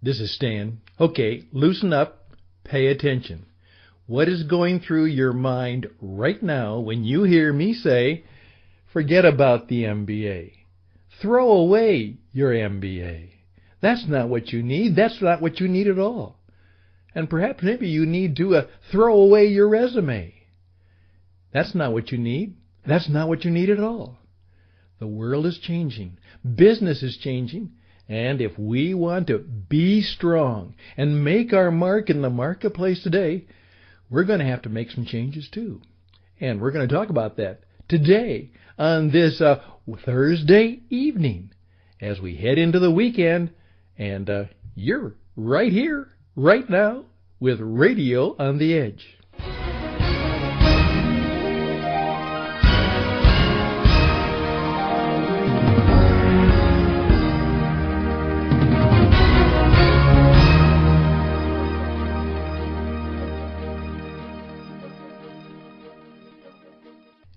This is Stan. Okay, loosen up, pay attention. What is going through your mind right now when you hear me say, forget about the MBA. Throw away your MBA. That's not what you need. That's not what you need at all. And perhaps maybe you need to throw away your resume. That's not what you need. That's not what you need at all. The world is changing. Business is changing. And if we want to be strong and make our mark in the marketplace today, we're going to have to make some changes too. And we're going to talk about that today on this Thursday evening as we head into the weekend. And you're right here, right now, with Radio on the Edge.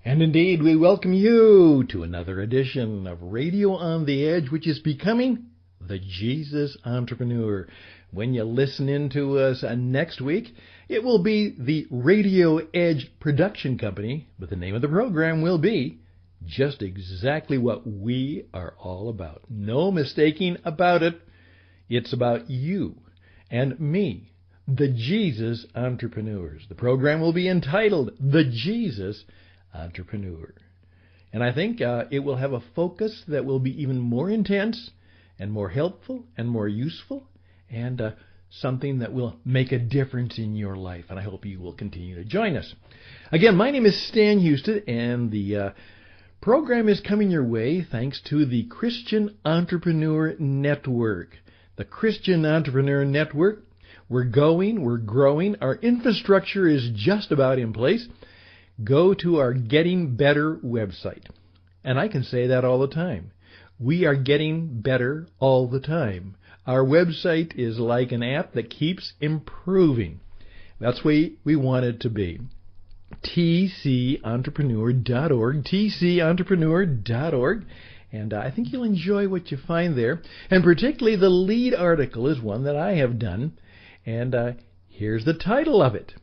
And indeed, we welcome you to another edition of Radio on the Edge, which is becoming the Jesus Entrepreneur. When you listen in to us next week, it will be the Radio Edge Production Company, but the name of the program will be just exactly what we are all about. No mistaking about it. It's about you and me, the Jesus Entrepreneurs. The program will be entitled The Jesus Entrepreneur. And I think it will have a focus that will be even more intense and more helpful and more useful and something that will make a difference in your life. And I hope you will continue to join us. Again, my name is Stan Houston, and the program is coming your way thanks to the Christian Entrepreneur Network. The Christian Entrepreneur Network, we're growing. Our infrastructure is just about in place. Go to our Getting Better website. And I can say that all the time. We are getting better all the time. Our website is like an app that keeps improving. That's the way we want it to be. tcentrepreneur.org, tcentrepreneur.org. And I think you'll enjoy what you find there. And particularly the lead article is one that I have done. And here's the title of it.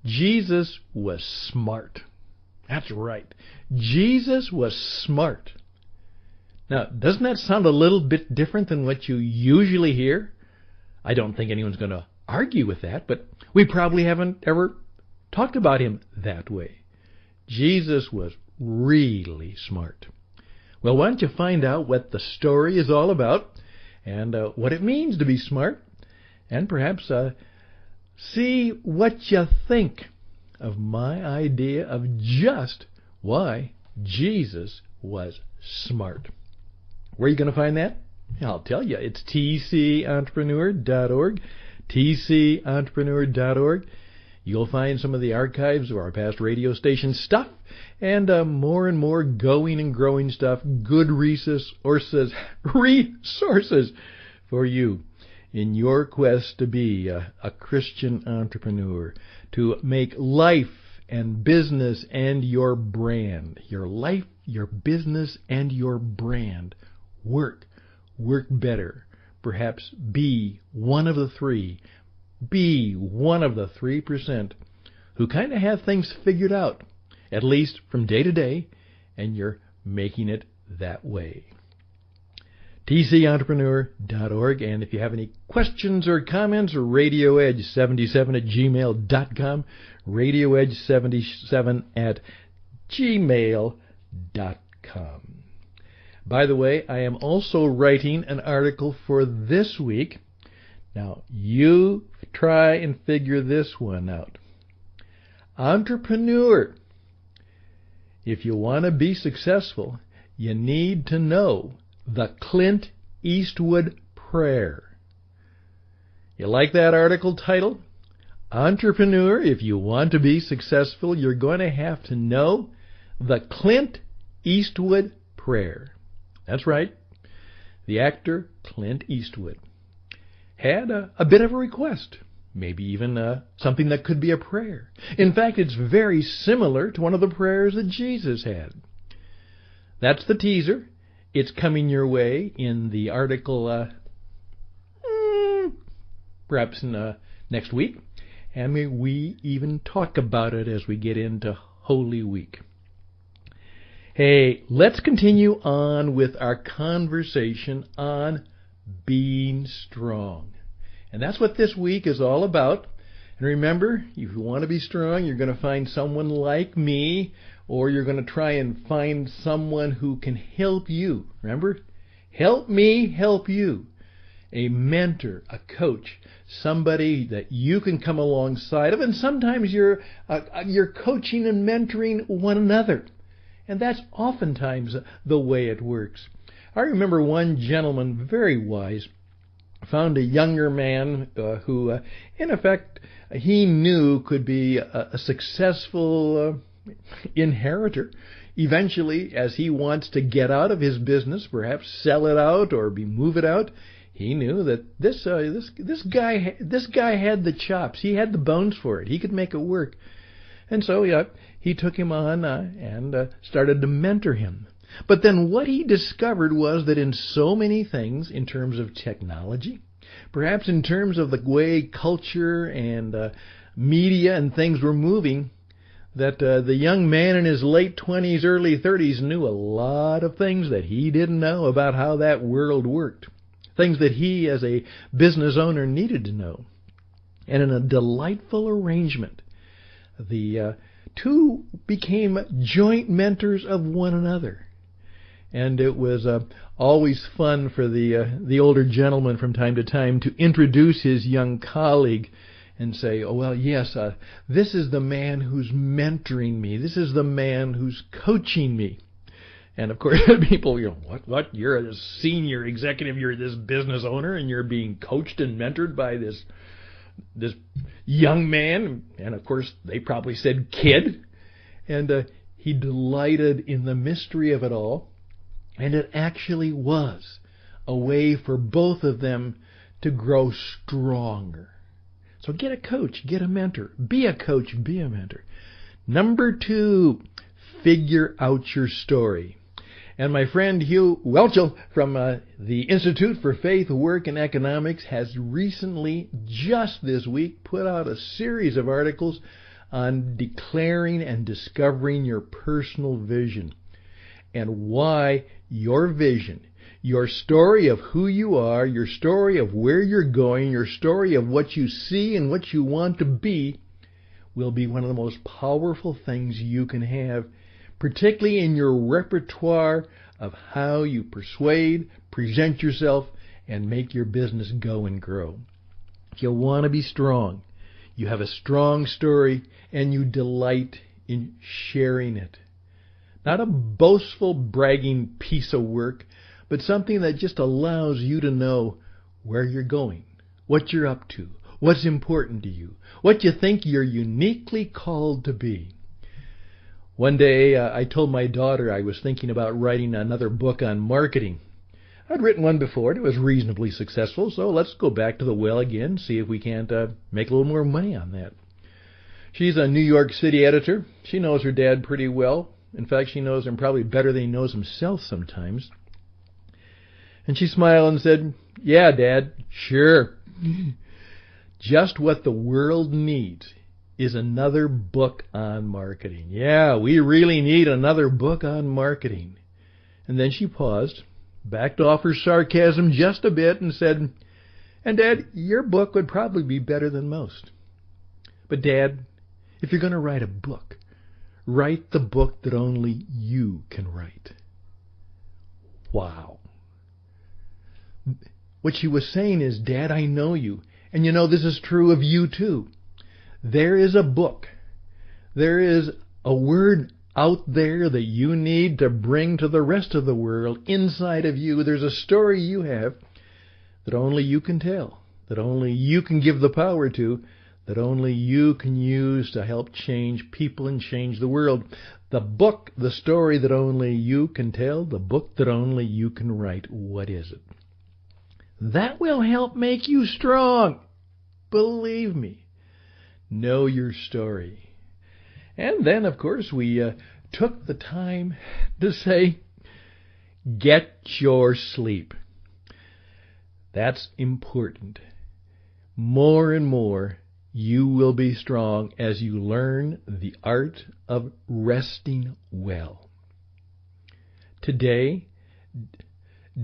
Jesus was smart. That's right. Jesus was smart. Now, doesn't that sound a little bit different than what you usually hear? I don't think anyone's going to argue with that, but we probably haven't ever talked about him that way. Jesus was really smart. Well, why don't you find out what the story is all about and what it means to be smart, and perhaps see what you think of my idea of just why Jesus was smart. Where are you going to find that? I'll tell you. It's tcentrepreneur.org, tcentrepreneur.org. You'll find some of the archives of our past radio station stuff and more and more going and growing stuff, good resources for you in your quest to be a Christian entrepreneur, to make life and business and your brand, your life, your business, and your brand work better. Perhaps be one of the 3% who kind of have things figured out, at least from day to day, and you're making it that way. tcentrepreneur.org, and if you have any questions or comments, radioedge77@gmail.com, radioedge77@gmail.com. By the way, I am also writing an article for this week. Now, you try and figure this one out. Entrepreneur, if you want to be successful, you need to know the Clint Eastwood Prayer. You like that article title? Entrepreneur, if you want to be successful, you're going to have to know the Clint Eastwood Prayer. That's right. The actor Clint Eastwood had a bit of a request, maybe even something that could be a prayer. In fact, it's very similar to one of the prayers that Jesus had. That's the teaser. It's coming your way in the article perhaps in next week. And we even talk about it as we get into Holy Week. Hey, let's continue on with our conversation on being strong. And that's what this week is all about. And remember, if you want to be strong, you're going to find someone like me, or you're going to try and find someone who can help you. Remember? Help me help you. A mentor, a coach, somebody that you can come alongside of, and sometimes you're coaching and mentoring one another. And that's oftentimes the way it works. I remember one gentleman, very wise, found a younger man who, in effect, he knew could be a successful inheritor. Eventually, as he wants to get out of his business, perhaps sell it out or move it out, he knew that this guy had the chops. He had the bones for it. He could make it work. And so, he took him on and started to mentor him. But then what he discovered was that in so many things, in terms of technology, perhaps in terms of the way culture and media and things were moving, that the young man in his late 20s, early 30s knew a lot of things that he didn't know about how that world worked. Things that he, as a business owner, needed to know. And in a delightful arrangement, the two became joint mentors of one another. And it was always fun for the older gentleman from time to time to introduce his young colleague and say, oh, well, yes, this is the man who's mentoring me. This is the man who's coaching me. And, of course, people, what? You're a senior executive, you're this business owner, and you're being coached and mentored by this young man. And, of course, they probably said kid. And he delighted in the mystery of it all. And it actually was a way for both of them to grow stronger. So get a coach, get a mentor. Be a coach, be a mentor. Number 2, figure out your story. And my friend Hugh Welchel from the Institute for Faith, Work, and Economics has recently, just this week, put out a series of articles on declaring and discovering your personal vision and why your vision, your story of who you are, your story of where you're going, your story of what you see and what you want to be will be one of the most powerful things you can have, particularly in your repertoire of how you persuade, present yourself, and make your business go and grow. If you want to be strong, you have a strong story, and you delight in sharing it. Not a boastful, bragging piece of work, but something that just allows you to know where you're going, what you're up to, what's important to you, what you think you're uniquely called to be. One day, I told my daughter I was thinking about writing another book on marketing. I'd written one before, and it was reasonably successful, so let's go back to the well again, see if we can't make a little more money on that. She's a New York City editor. She knows her dad pretty well. In fact, she knows him probably better than he knows himself sometimes. And she smiled and said, "Yeah, Dad, sure." Just what the world needs is another book on marketing. Yeah, we really need another book on marketing. And then she paused, backed off her sarcasm just a bit, and said, "And Dad, your book would probably be better than most. But Dad, if you're going to write a book, write the book that only you can write." Wow. What she was saying is, Dad, I know you, and you know this is true of you too. There is a book. There is a word out there that you need to bring to the rest of the world inside of you. There's a story you have that only you can tell, that only you can give the power to, that only you can use to help change people and change the world. The book, the story that only you can tell, the book that only you can write. What is it? That will help make you strong. Believe me. Know your story. And then, of course, we took the time to say, get your sleep. That's important. more and more you will be strong as you learn the art of resting well. Today,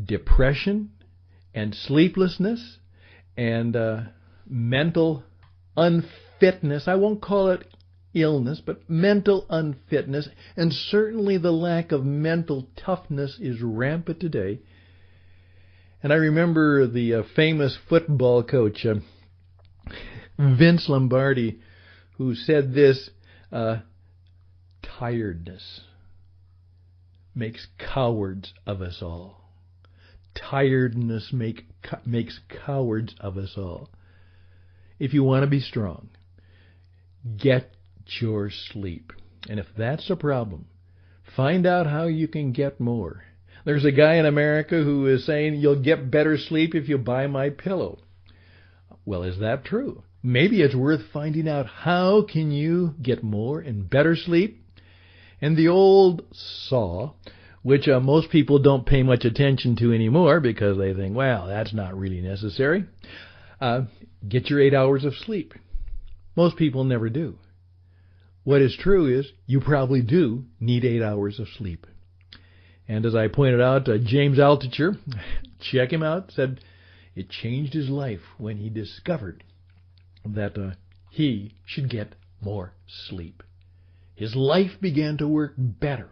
depression and sleeplessness and mental unfitness, I won't call it illness, but mental unfitness, and certainly the lack of mental toughness is rampant today. And I remember the famous football coach, Vince Lombardi, who said this, tiredness makes cowards of us all. Tiredness makes cowards of us all. If you want to be strong, get your sleep. And if that's a problem, find out how you can get more. There's a guy in America who is saying, you'll get better sleep if you buy my pillow. Well, is that true? Maybe it's worth finding out how can you get more and better sleep. And the old saw, which most people don't pay much attention to anymore because they think, well, that's not really necessary. Get your 8 hours of sleep. Most people never do. What is true is you probably do need 8 hours of sleep. And as I pointed out, James Altucher, check him out, said it changed his life when he discovered that he should get more sleep. His life began to work better.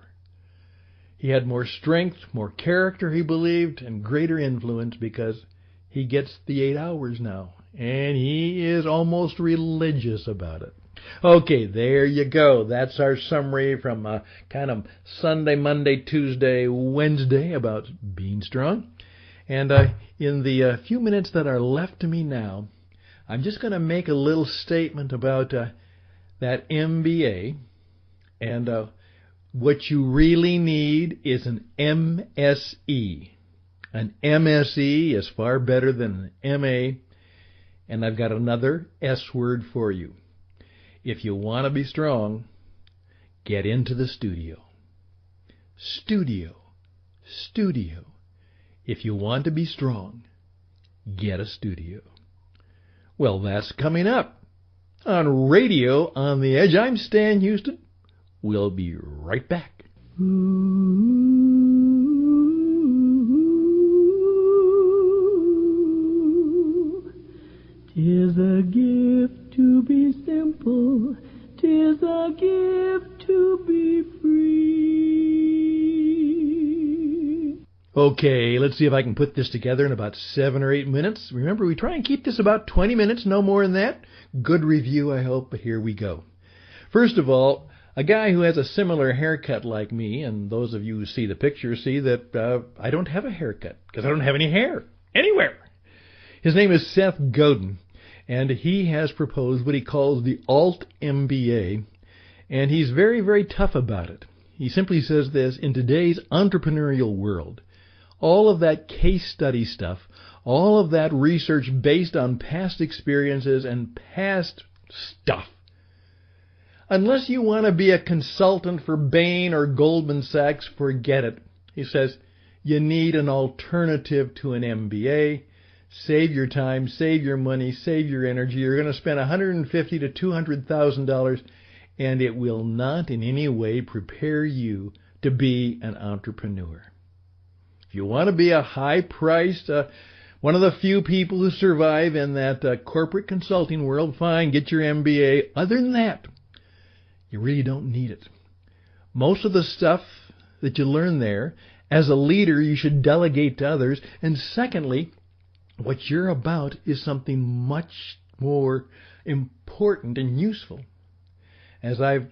He had more strength, more character, he believed, and greater influence because he gets the 8 hours now. And he is almost religious about it. Okay, there you go. That's our summary from kind of Sunday, Monday, Tuesday, Wednesday about being strong. And in the few minutes that are left to me now, I'm just going to make a little statement about that MBA. And what you really need is an MSE. An MSE is far better than an MA. And I've got another S word for you. If you want to be strong, get into the studio. Studio. Studio. If you want to be strong, get a studio. Well, that's coming up on Radio on the Edge. I'm Stan Houston. We'll be right back. Tis a gift to be simple, 'tis a gift to be free. Okay, let's see if I can put this together in about 7 or 8 minutes. Remember, we try and keep this about 20 minutes, no more than that. Good review, I hope, but here we go. First of all, a guy who has a similar haircut like me, and those of you who see the picture see that I don't have a haircut because I don't have any hair anywhere. His name is Seth Godin, and he has proposed what he calls the Alt MBA, and he's very, very tough about it. He simply says this: in today's entrepreneurial world, all of that case study stuff, all of that research based on past experiences and past stuff, unless you want to be a consultant for Bain or Goldman Sachs, forget it. He says you need an alternative to an MBA. Save your time, save your money, save your energy. You're going to spend $150,000 to $200,000, and it will not in any way prepare you to be an entrepreneur. If you want to be a high-priced, one of the few people who survive in that corporate consulting world, fine, get your MBA. Other than that, you really don't need it. Most of the stuff that you learn there, as a leader, you should delegate to others. And secondly, what you're about is something much more important and useful. As I've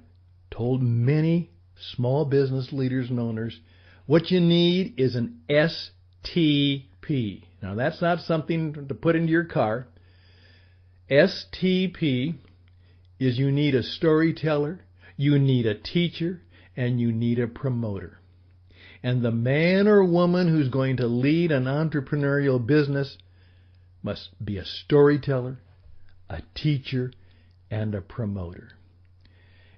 told many small business leaders and owners, what you need is an STP. Now, that's not something to put into your car. STP is you need a storyteller, you need a teacher, and you need a promoter. And the man or woman who's going to lead an entrepreneurial business must be a storyteller, a teacher, and a promoter.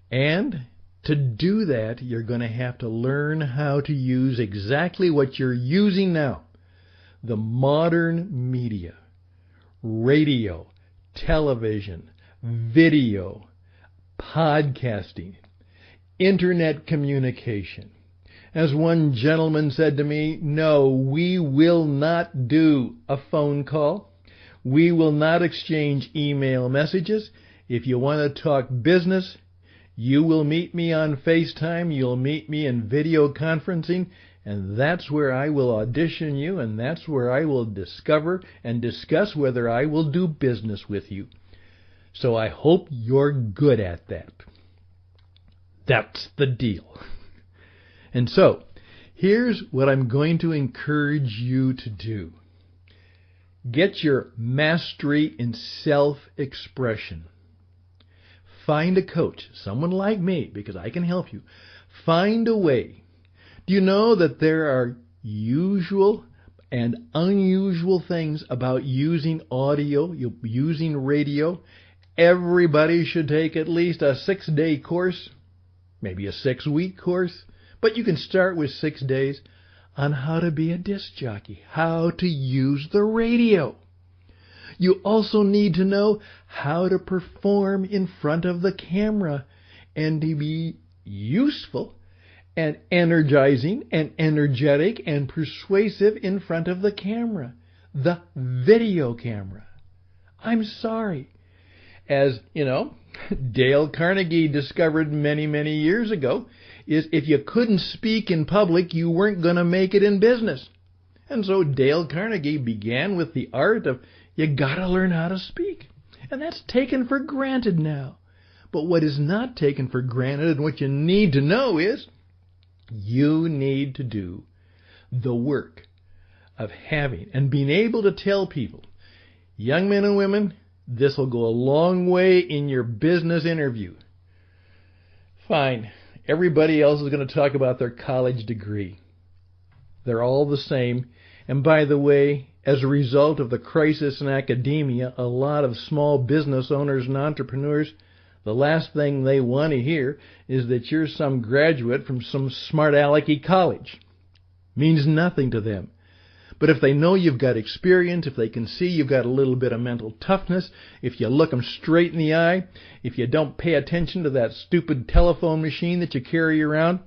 And to do that, you're going to have to learn how to use exactly what you're using now. The modern media, radio, television, video, podcasting, internet communication. As one gentleman said to me, no, we will not do a phone call. We will not exchange email messages. If you want to talk business, you will meet me on FaceTime. You'll meet me in video conferencing, and that's where I will audition you, and that's where I will discover and discuss whether I will do business with you. So I hope you're good at that. That's the deal. And so, here's what I'm going to encourage you to do. Get your mastery in self-expression. Find a coach, someone like me, because I can help you. Find a way. Do you know that there are usual and unusual things about using audio, using radio? Everybody should take at least a 6-day course, maybe a 6-week course, but you can start with 6 days on how to be a disc jockey, how to use the radio. You also need to know how to perform in front of the camera and to be useful and energizing and energetic and persuasive in front of the camera, the video camera. I'm sorry. As, Dale Carnegie discovered many, many years ago, is if you couldn't speak in public, you weren't going to make it in business. And so Dale Carnegie began with the art of you got to learn how to speak. And that's taken for granted now. But what is not taken for granted and what you need to know is you need to do the work of having and being able to tell people, young men and women, this will go a long way in your business interview. Fine. Everybody else is going to talk about their college degree. They're all the same. And by the way, as a result of the crisis in academia, a lot of small business owners and entrepreneurs, the last thing they want to hear is that you're some graduate from some smart alecky college. Means nothing to them. But if they know you've got experience, if they can see you've got a little bit of mental toughness, if you look them straight in the eye, if you don't pay attention to that stupid telephone machine that you carry around,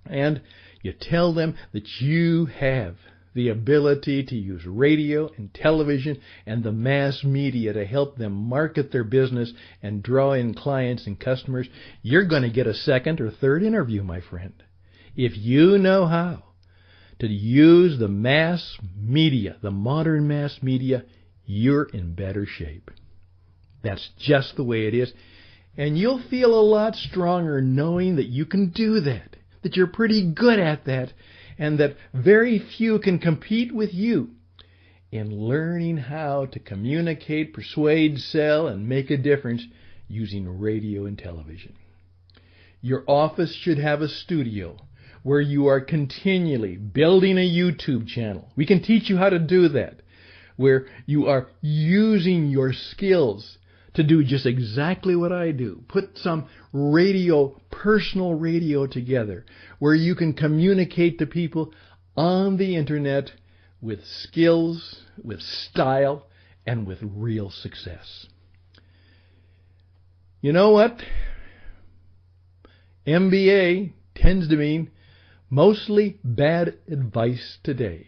and you tell them that you have the ability to use radio and television and the mass media to help them market their business and draw in clients and customers, you're going to get a second or third interview, my friend. If you know how to use the mass media, the modern mass media, you're in better shape. That's just the way it is. And you'll feel a lot stronger knowing that you can do that you're pretty good at that, and that very few can compete with you in learning how to communicate, persuade, sell, and make a difference using radio and television. Your office should have a studio where you are continually building a YouTube channel. We can teach you how to do that, where you are using your skills to do just exactly what I do. Put some radio, personal radio together, where you can communicate to people on the internet with skills, with style, and with real success. You know what? MBA tends to mean mostly bad advice today.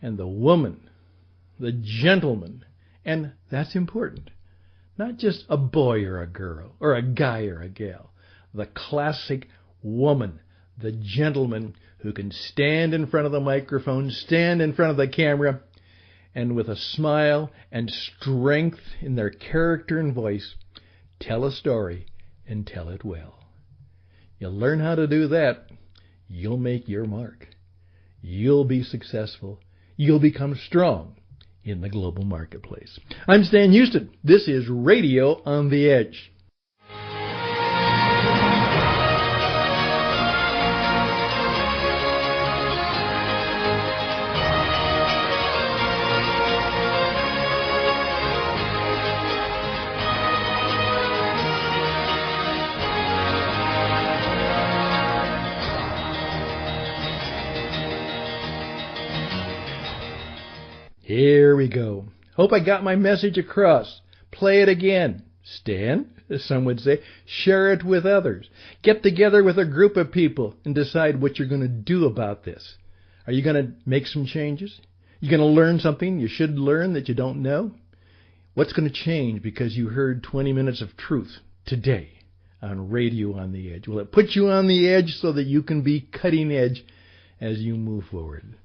And the woman, the gentleman, and that's important, not just a boy or a girl, or a guy or a gal, the classic woman, the gentleman who can stand in front of the microphone, stand in front of the camera, and with a smile and strength in their character and voice, tell a story and tell it well. You learn how to do that, you'll make your mark. You'll be successful. You'll become strong in the global marketplace. I'm Stan Houston. This is Radio on the Edge. Here we go. Hope I got my message across. Play it again. Stand, as some would say. Share it with others. Get together with a group of people and decide what you're going to do about this. Are you going to make some changes? You're going to learn something you should learn that you don't know? What's going to change because you heard 20 minutes of truth today on Radio on the Edge? Will it put you on the edge so that you can be cutting edge as you move forward?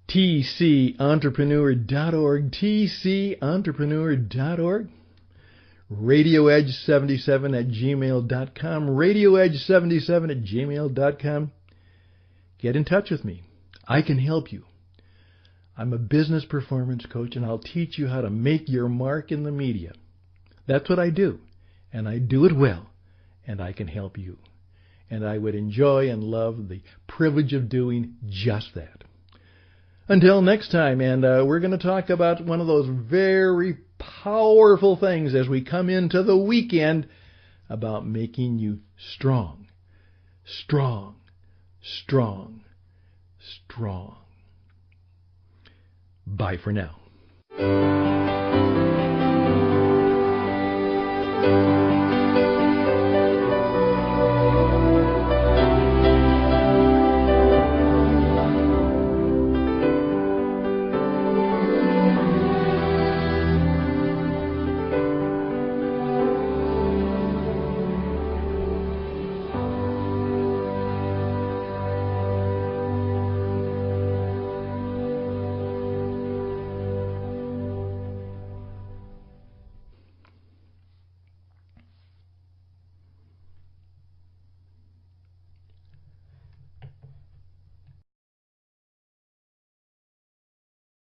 tcentrepreneur.org, tcentrepreneur.org. RadioEdge77@gmail.com, RadioEdge77@gmail.com. Get in touch with me. I can help you. I'm a business performance coach, and I'll teach you how to make your mark in the media. That's what I do, and I do it well, and I can help you. And I would enjoy and love the privilege of doing just that. Until next time, and we're going to talk about one of those very powerful things as we come into the weekend about making you strong, strong, strong, strong. Bye for now.